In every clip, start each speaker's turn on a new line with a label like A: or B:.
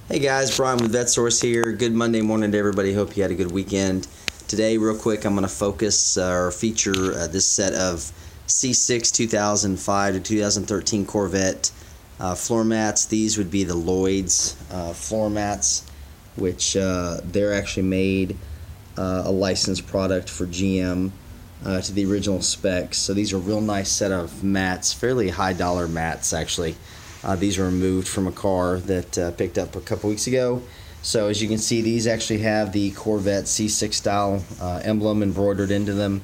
A: Hey guys, Brian with VetteSource here. Good Monday morning to everybody. Hope you had a good weekend. Today, real quick, I'm going to focus or feature this set of C6 2005 to 2013 Corvette floor mats. These would be the Lloyd's floor mats, which they're actually made a licensed product for GM to the original specs. So these are a real nice set of mats, fairly high dollar mats actually. These were removed from a car that picked up a couple weeks ago. So as you can see, these actually have the Corvette C6 style emblem embroidered into them.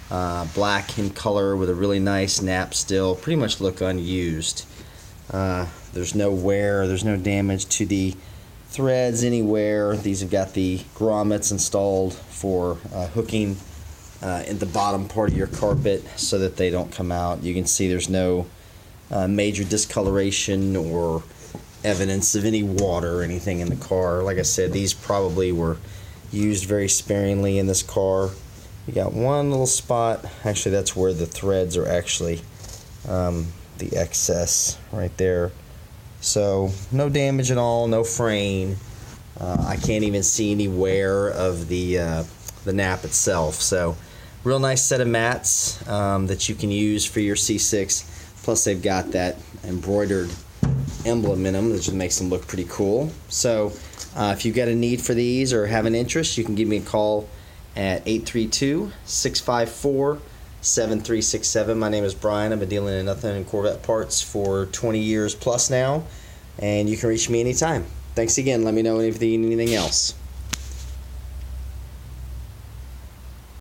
A: Black in color with a really nice nap still. Pretty much look unused. There's no wear, there's no damage to the threads anywhere. These have got the grommets installed for hooking in the bottom part of your carpet so that they don't come out. You can see there's no major discoloration or evidence of any water or anything in the car. Like I said, these probably were used very sparingly in this car. You got one little spot. Actually, that's where the threads are actually the excess right there. So no damage at all, no fraying. I can't even see any wear of the nap itself. So real nice set of mats that you can use for your C6. Plus they've got that embroidered emblem in them, which makes them look pretty cool. So if you've got a need for these or have an interest, you can give me a call at 832-654-7367. My name is Brian. I've been dealing in nothing in Corvette parts for 20 years plus now, and you can reach me anytime. Thanks again. Let me know if you need anything else.